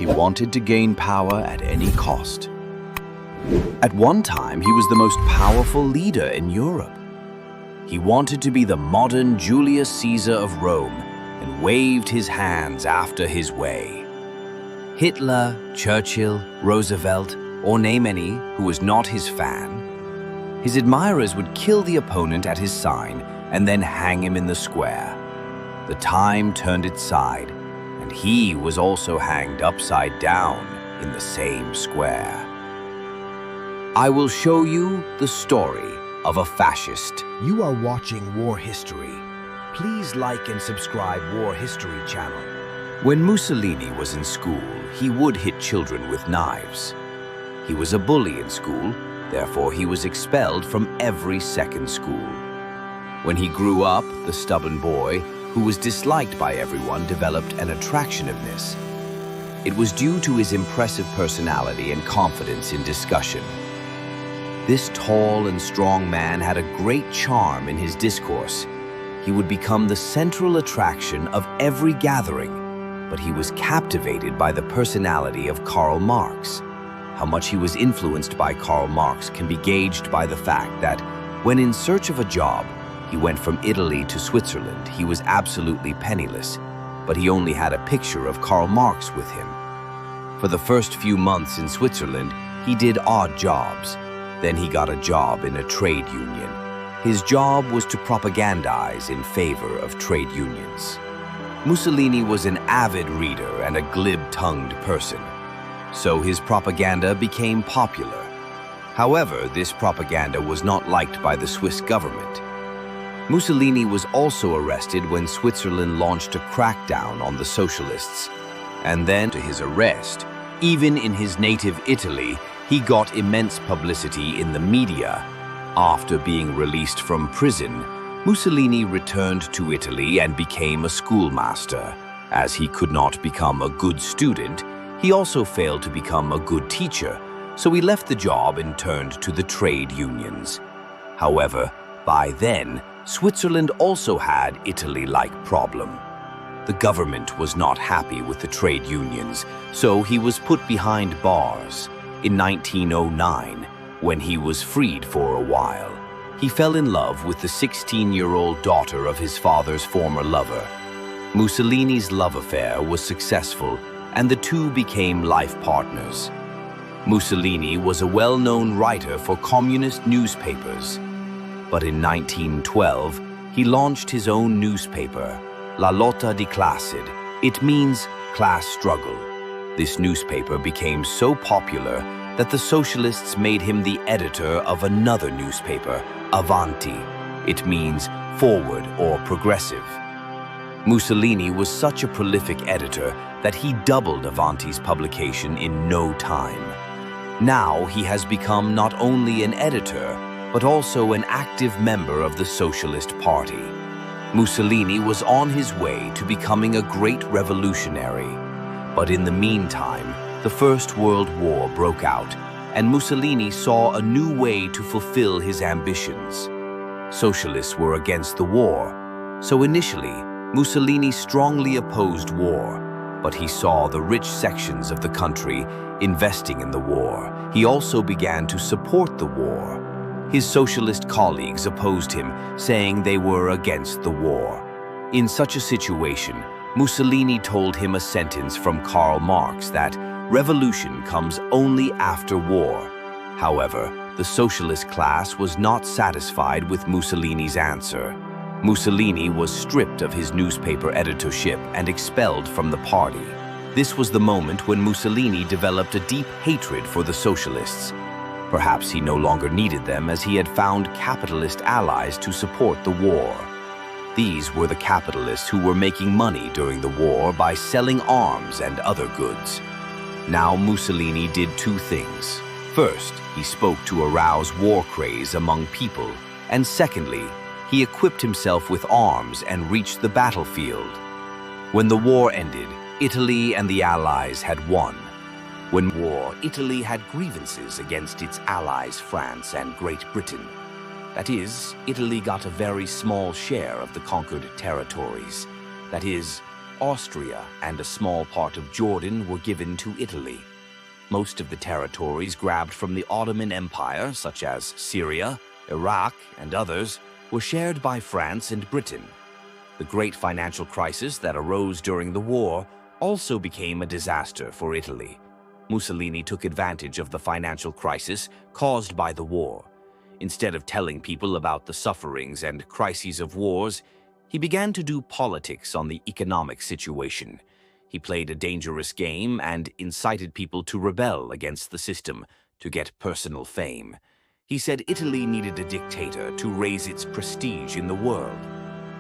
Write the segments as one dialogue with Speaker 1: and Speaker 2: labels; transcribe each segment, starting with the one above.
Speaker 1: He wanted to gain power at any cost. At one time, he was the most powerful leader in Europe. He wanted to be the modern Julius Caesar of Rome and waved his hands after his way. Hitler, Churchill, Roosevelt, or name any who was not his fan. His admirers would kill the opponent at his sign and then hang him in the square. The time turned its side, and he was also hanged upside down in the same square. I will show you the story of a fascist. You are watching War History. Please like and subscribe War History channel. When Mussolini was in school, he would hit children with knives. He was a bully in school, therefore he was expelled from every second school. When he grew up, the stubborn boy, who was disliked by everyone, developed an attractiveness. It was due to his impressive personality and confidence in discussion. This tall and strong man had a great charm in his discourse. He would become the central attraction of every gathering, but he was captivated by the personality of Karl Marx. How much he was influenced by Karl Marx can be gauged by the fact that, when in search of a job, he went from Italy to Switzerland. He was absolutely penniless, but he only had a picture of Karl Marx with him. For the first few months in Switzerland, he did odd jobs. Then he got a job in a trade union. His job was to propagandize in favor of trade unions. Mussolini was an avid reader and a glib-tongued person, so his propaganda became popular. However, this propaganda was not liked by the Swiss government. Mussolini was also arrested when Switzerland launched a crackdown on the socialists. And then, to his arrest, even in his native Italy, he got immense publicity in the media. After being released from prison, Mussolini returned to Italy and became a schoolmaster. As he could not become a good student, he also failed to become a good teacher, so he left the job and turned to the trade unions. However, by then, Switzerland also had Italy-like problem. The government was not happy with the trade unions, so he was put behind bars. In 1909, when he was freed for a while, he fell in love with the 16-year-old daughter of his father's former lover. Mussolini's love affair was successful, and the two became life partners. Mussolini was a well-known writer for communist newspapers. But in 1912, he launched his own newspaper, La Lotta di Classe. It means class struggle. This newspaper became so popular that the socialists made him the editor of another newspaper, Avanti. It means forward or progressive. Mussolini was such a prolific editor that he doubled Avanti's publication in no time. Now he has become not only an editor, but also an active member of the Socialist Party. Mussolini was on his way to becoming a great revolutionary. But in the meantime, the First World War broke out, and Mussolini saw a new way to fulfill his ambitions. Socialists were against the war, so initially, Mussolini strongly opposed war, but he saw the rich sections of the country investing in the war. He also began to support the war. His socialist colleagues opposed him, saying they were against the war. In such a situation, Mussolini told him a sentence from Karl Marx that revolution comes only after war. However, the socialist class was not satisfied with Mussolini's answer. Mussolini was stripped of his newspaper editorship and expelled from the party. This was the moment when Mussolini developed a deep hatred for the socialists. Perhaps he no longer needed them, as he had found capitalist allies to support the war. These were the capitalists who were making money during the war by selling arms and other goods. Now Mussolini did two things. First, he spoke to arouse war craze among people, and secondly, he equipped himself with arms and reached the battlefield. When the war ended, Italy and the Allies had won. When war, Italy had grievances against its allies France and Great Britain. That is, Italy got a very small share of the conquered territories. That is, Austria and a small part of Jordan were given to Italy. Most of the territories grabbed from the Ottoman Empire, such as Syria, Iraq, and others, were shared by France and Britain. The great financial crisis that arose during the war also became a disaster for Italy. Mussolini took advantage of the financial crisis caused by the war. Instead of telling people about the sufferings and crises of wars, he began to do politics on the economic situation. He played a dangerous game and incited people to rebel against the system to get personal fame. He said Italy needed a dictator to raise its prestige in the world,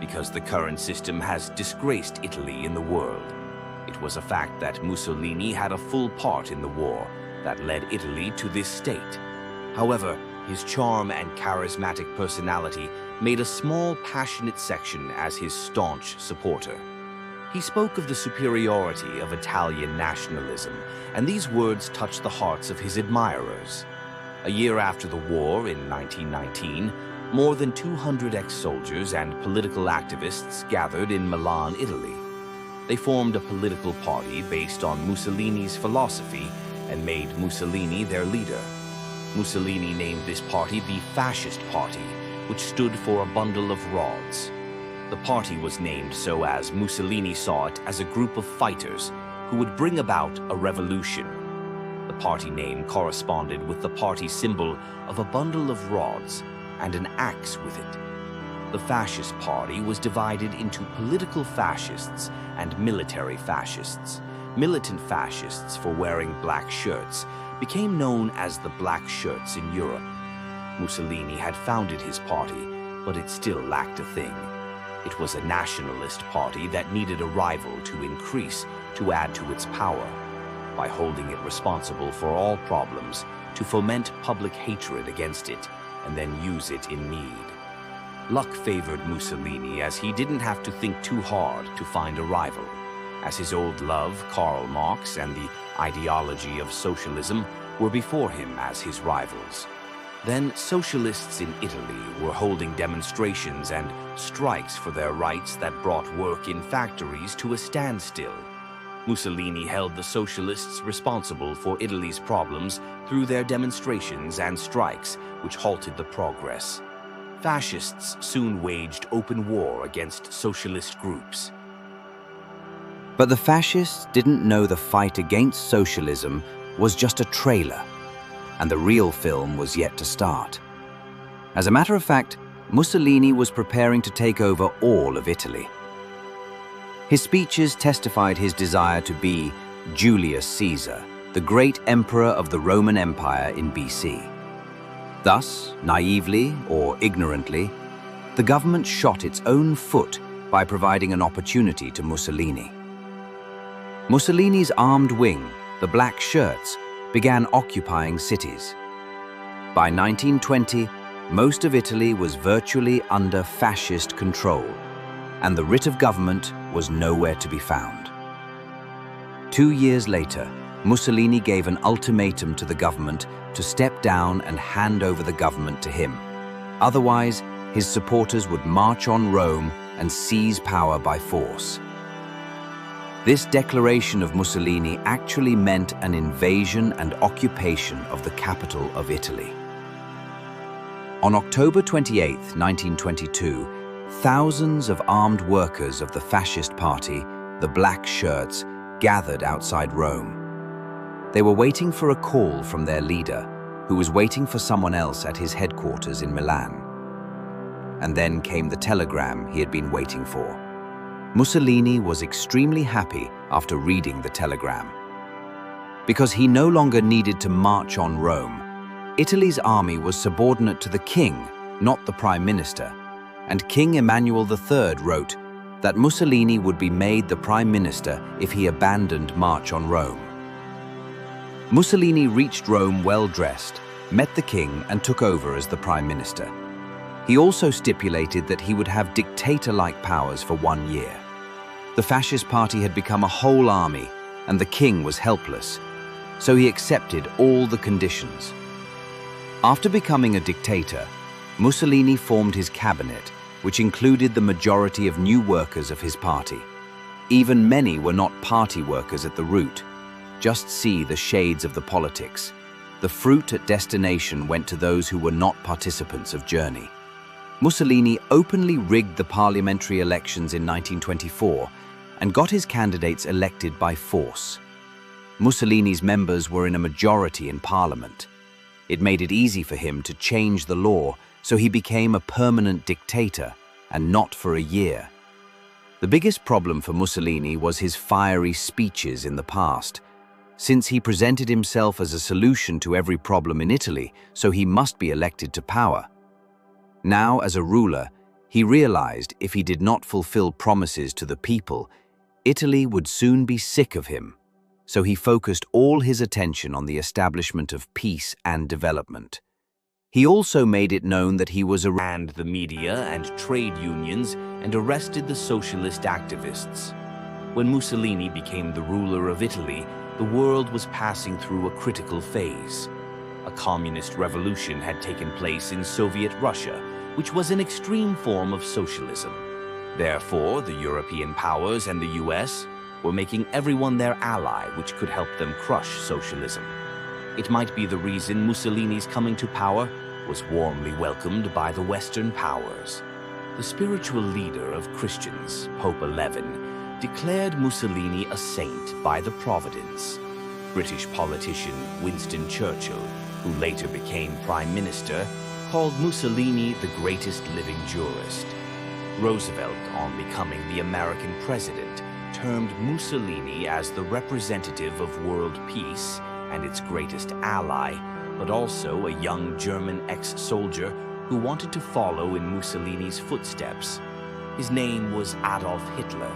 Speaker 1: because the current system has disgraced Italy in the world. It was a fact that Mussolini had a full part in the war that led Italy to this state. However, his charm and charismatic personality made a small, passionate section as his staunch supporter. He spoke of the superiority of Italian nationalism, and these words touched the hearts of his admirers. A year after the war, in 1919, more than 200 ex-soldiers and political activists gathered in Milan, Italy. They formed a political party based on Mussolini's philosophy and made Mussolini their leader. Mussolini named this party the Fascist Party, which stood for a bundle of rods. The party was named so as Mussolini saw it as a group of fighters who would bring about a revolution. The party name corresponded with the party symbol of a bundle of rods and an axe with it. The Fascist Party was divided into political fascists and military fascists. Militant fascists, for wearing black shirts, became known as the Black Shirts in Europe. Mussolini had founded his party, but it still lacked a thing. It was a nationalist party that needed a rival to increase, to add to its power, by holding it responsible for all problems, to foment public hatred against it, and then use it in need. Luck favored Mussolini, as he didn't have to think too hard to find a rival, as his old love, Karl Marx, and the ideology of socialism were before him as his rivals. Then socialists in Italy were holding demonstrations and strikes for their rights that brought work in factories to a standstill. Mussolini held the socialists responsible for Italy's problems through their demonstrations and strikes, which halted the progress. Fascists soon waged open war against socialist groups.
Speaker 2: But the fascists didn't know the fight against socialism was just a trailer, and the real film was yet to start. As a matter of fact, Mussolini was preparing to take over all of Italy. His speeches testified his desire to be Julius Caesar, the great emperor of the Roman Empire in BC. Thus, naively or ignorantly, the government shot its own foot by providing an opportunity to Mussolini. Mussolini's armed wing, the Black Shirts, began occupying cities. By 1920, most of Italy was virtually under fascist control, and the writ of government was nowhere to be found. 2 years later, Mussolini gave an ultimatum to the government to step down and hand over the government to him. Otherwise, his supporters would march on Rome and seize power by force. This declaration of Mussolini actually meant an invasion and occupation of the capital of Italy. On October 28, 1922, thousands of armed workers of the fascist party, the Black Shirts, gathered outside Rome. They were waiting for a call from their leader, who was waiting for someone else at his headquarters in Milan. And then came the telegram he had been waiting for. Mussolini was extremely happy after reading the telegram. Because he no longer needed to march on Rome, Italy's army was subordinate to the king, not the prime minister, and King Emmanuel III wrote that Mussolini would be made the prime minister if he abandoned march on Rome. Mussolini reached Rome well-dressed, met the king, and took over as the prime minister. He also stipulated that he would have dictator-like powers for 1 year. The fascist party had become a whole army, and the king was helpless, so he accepted all the conditions. After becoming a dictator, Mussolini formed his cabinet, which included the majority of new workers of his party. Even many were not party workers at the root. Just see the shades of the politics. The fruit at destination went to those who were not participants of journey. Mussolini openly rigged the parliamentary elections in 1924 and got his candidates elected by force. Mussolini's members were in a majority in parliament. It made it easy for him to change the law, so he became a permanent dictator, and not for a year. The biggest problem for Mussolini was his fiery speeches in the past. Since he presented himself as a solution to every problem in Italy, so he must be elected to power. Now, as a ruler, he realized if he did not fulfill promises to the people, Italy would soon be sick of him. So he focused all his attention on the establishment of peace and development. He also made it known that he was
Speaker 3: banned the media and trade unions and arrested the socialist activists. When Mussolini became the ruler of Italy, the world was passing through a critical phase. A communist revolution had taken place in Soviet Russia, which was an extreme form of socialism. Therefore, the European powers and the US were making everyone their ally, which could help them crush socialism. It might be the reason Mussolini's coming to power was warmly welcomed by the Western powers. The spiritual leader of Christians, Pope XI, declared Mussolini a saint by the Providence. British politician Winston Churchill, who later became Prime Minister, called Mussolini the greatest living jurist. Roosevelt, on becoming the American president, termed Mussolini as the representative of world peace and its greatest ally, but also a young German ex-soldier who wanted to follow in Mussolini's footsteps. His name was Adolf Hitler.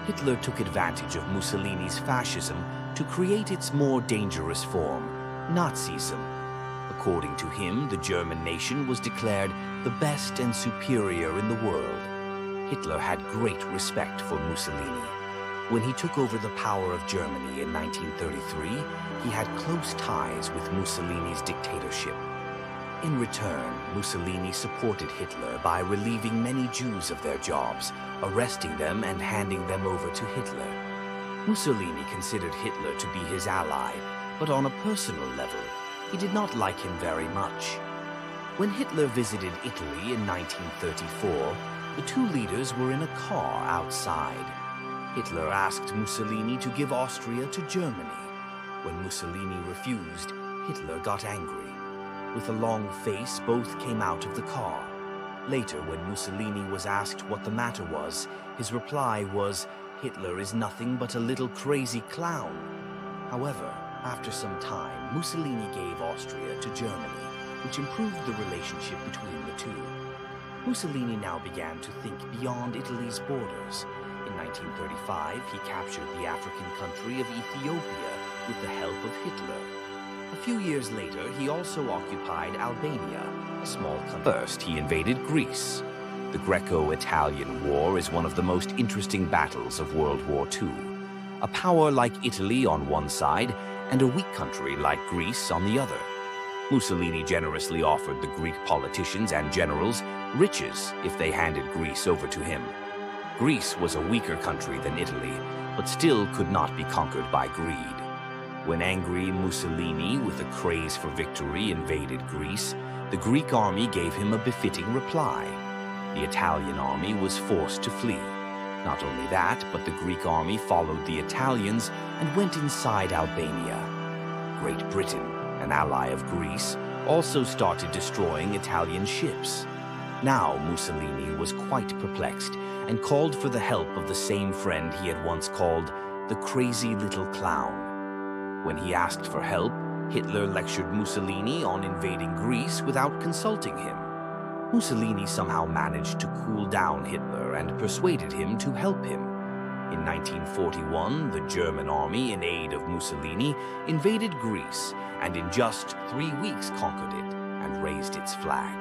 Speaker 3: Hitler took advantage of Mussolini's fascism to create its more dangerous form, Nazism. According to him, the German nation was declared the best and superior in the world. Hitler had great respect for Mussolini. When he took over the power of Germany in 1933, he had close ties with Mussolini's dictatorship. In return, Mussolini supported Hitler by relieving many Jews of their jobs, arresting them and handing them over to Hitler. Mussolini considered Hitler to be his ally, but on a personal level, he did not like him very much. When Hitler visited Italy in 1934, the two leaders were in a car outside. Hitler asked Mussolini to give Austria to Germany. When Mussolini refused, Hitler got angry. With a long face, both came out of the car. Later, when Mussolini was asked what the matter was, his reply was, "Hitler is nothing but a little crazy clown." However, after some time, Mussolini gave Austria to Germany, which improved the relationship between the two. Mussolini now began to think beyond Italy's borders. In 1935, he captured the African country of Ethiopia with the help of Hitler. A few years later, he also occupied Albania, a small country. First, he invaded Greece. The Greco-Italian War is one of the most interesting battles of World War II. A power like Italy on one side, and a weak country like Greece on the other. Mussolini generously offered the Greek politicians and generals riches if they handed Greece over to him. Greece was a weaker country than Italy, but still could not be conquered by greed. When angry Mussolini, with a craze for victory, invaded Greece, the Greek army gave him a befitting reply. The Italian army was forced to flee. Not only that, but the Greek army followed the Italians and went inside Albania. Great Britain, an ally of Greece, also started destroying Italian ships. Now Mussolini was quite perplexed and called for the help of the same friend he had once called the crazy little clown. When he asked for help, Hitler lectured Mussolini on invading Greece without consulting him. Mussolini somehow managed to cool down Hitler and persuaded him to help him. In 1941, the German army, in aid of Mussolini, invaded Greece and in just 3 weeks conquered it and raised its flag.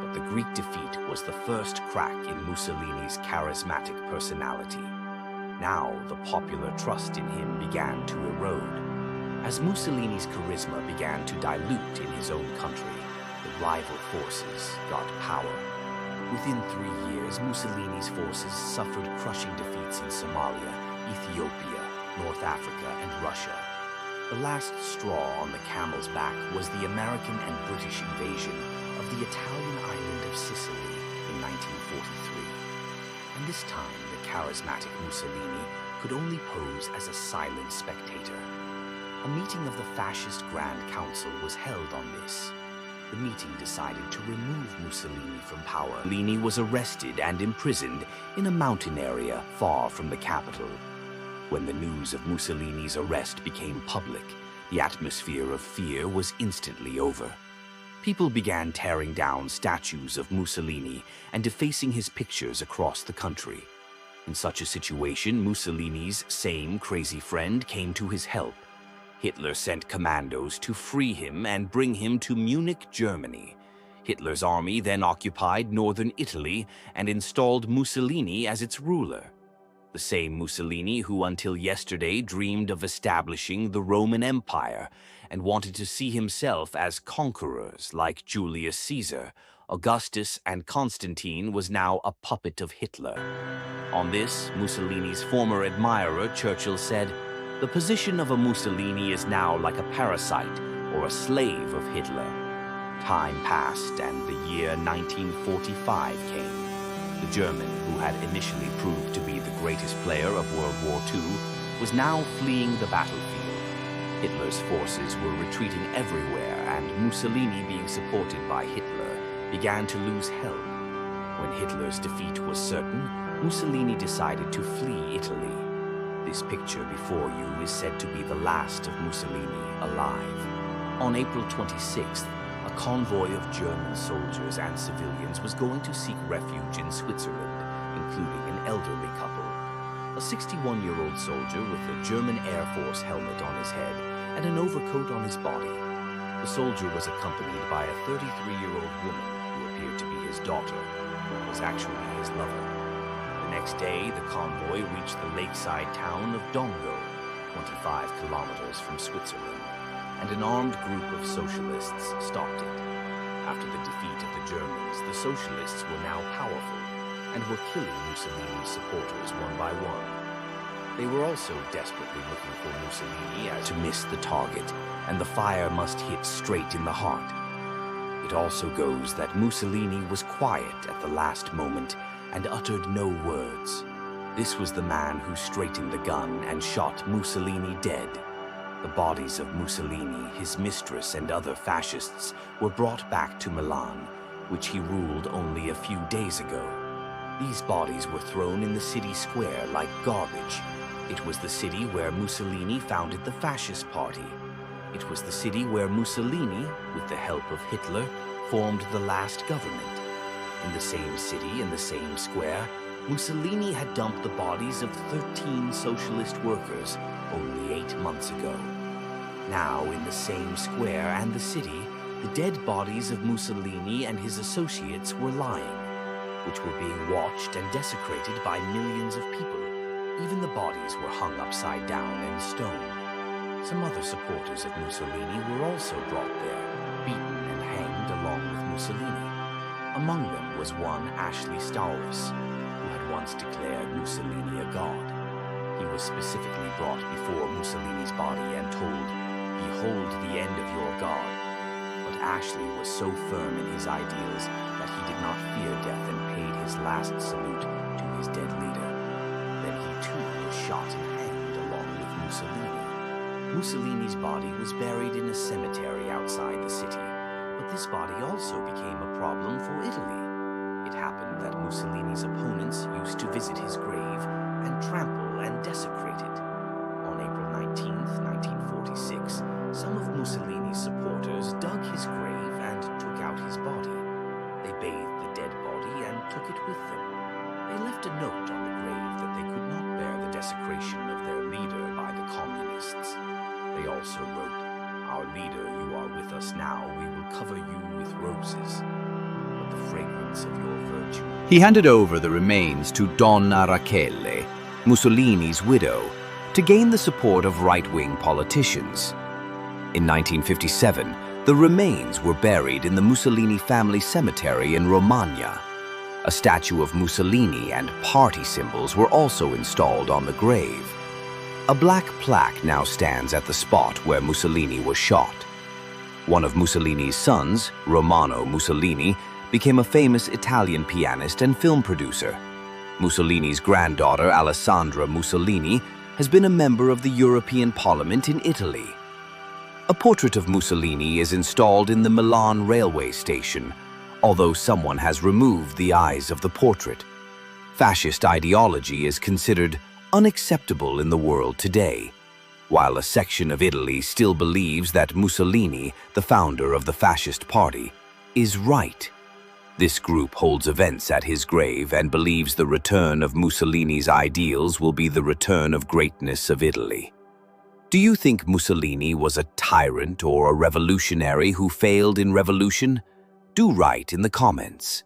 Speaker 3: But the Greek defeat was the first crack in Mussolini's charismatic personality. Now the popular trust in him began to erode. As Mussolini's charisma began to dilute in his own country, the rival forces got power. Within 3 years, Mussolini's forces suffered crushing defeats in Somalia, Ethiopia, North Africa, and Russia. The last straw on the camel's back was the American and British invasion of the Italian island of Sicily in 1943. And this time, the charismatic Mussolini could only pose as a silent spectator. A meeting of the Fascist Grand Council was held on this. The meeting decided to remove Mussolini from power. Mussolini was arrested and imprisoned in a mountain area far from the capital. When the news of Mussolini's arrest became public, the atmosphere of fear was instantly over. People began tearing down statues of Mussolini and defacing his pictures across the country. In such a situation, Mussolini's same crazy friend came to his help. Hitler sent commandos to free him and bring him to Munich, Germany. Hitler's army then occupied northern Italy and installed Mussolini as its ruler. The same Mussolini who until yesterday dreamed of establishing the Roman Empire and wanted to see himself as conquerors like Julius Caesar, Augustus, and Constantine was now a puppet of Hitler. On this, Mussolini's former admirer, Churchill, said, "The position of a Mussolini is now like a parasite or a slave of Hitler." Time passed and the year 1945 came. The German, who had initially proved to be the greatest player of World War II, was now fleeing the battlefield. Hitler's forces were retreating everywhere, and Mussolini, being supported by Hitler, began to lose help. When Hitler's defeat was certain, Mussolini decided to flee Italy. This picture before you is said to be the last of Mussolini alive. On April 26th, a convoy of German soldiers and civilians was going to seek refuge in Switzerland, including an elderly couple. A 61-year-old soldier with a German Air Force helmet on his head and an overcoat on his body. The soldier was accompanied by a 33-year-old woman who appeared to be his daughter, but was actually his lover. The next day, the convoy reached the lakeside town of Dongo, 25 kilometers from Switzerland, and an armed group of socialists stopped it. After the defeat of the Germans, the socialists were now powerful and were killing Mussolini's supporters one by one. They were also desperately looking for Mussolini as to miss the target, and the fire must hit straight in the heart. It also goes that Mussolini was quiet at the last moment and uttered no words. This was the man who straightened the gun and shot Mussolini dead. The bodies of Mussolini, his mistress, and other fascists were brought back to Milan, which he ruled only a few days ago. These bodies were thrown in the city square like garbage. It was the city where Mussolini founded the Fascist Party. It was the city where Mussolini, with the help of Hitler, formed the last government. In the same city, in the same square, Mussolini had dumped the bodies of 13 socialist workers only 8 months ago. Now, in the same square and the city, the dead bodies of Mussolini and his associates were lying, which were being watched and desecrated by millions of people. Even the bodies were hung upside down and stoned. Some other supporters of Mussolini were also brought there, beaten and hanged along with Mussolini. Among them was one Ashley Staurus, who had once declared Mussolini a god. He was specifically brought before Mussolini's body and told, "Behold the end of your god." But Ashley was so firm in his ideals that he did not fear death and paid his last salute to his dead leader. Then he too was shot and hanged along with Mussolini. Mussolini's body was buried in a cemetery outside the city, but this body also became a problem for Italy. It happened that Mussolini's opponents used to visit his grave and trample and desecrate it. On April 19th, 1946, some of Mussolini's supporters dug his grave and took out his body. They bathed the dead body and took it with them. They left a note on the grave that they could not bear the desecration of their leader by the communists. They also wrote, "Our leader, you are with us now. We will cover you with roses. But the fragrance of your virtue..."
Speaker 2: He handed over the remains to Donna Rachele, Mussolini's widow, to gain the support of right-wing politicians. In 1957, the remains were buried in the Mussolini family cemetery in Romagna.
Speaker 1: A statue of Mussolini and party symbols were also installed on the grave. A black plaque now stands at the spot where Mussolini was shot. One of Mussolini's sons, Romano Mussolini, became a famous Italian pianist and film producer. Mussolini's granddaughter, Alessandra Mussolini, has been a member of the European Parliament in Italy. A portrait of Mussolini is installed in the Milan railway station, although someone has removed the eyes of the portrait. Fascist ideology is considered unacceptable in the world today, while a section of Italy still believes that Mussolini, the founder of the fascist party, is right. This group holds events at his grave and believes the return of Mussolini's ideals will be the return of greatness of Italy. Do you think Mussolini was a tyrant or a revolutionary who failed in revolution? Do write in the comments.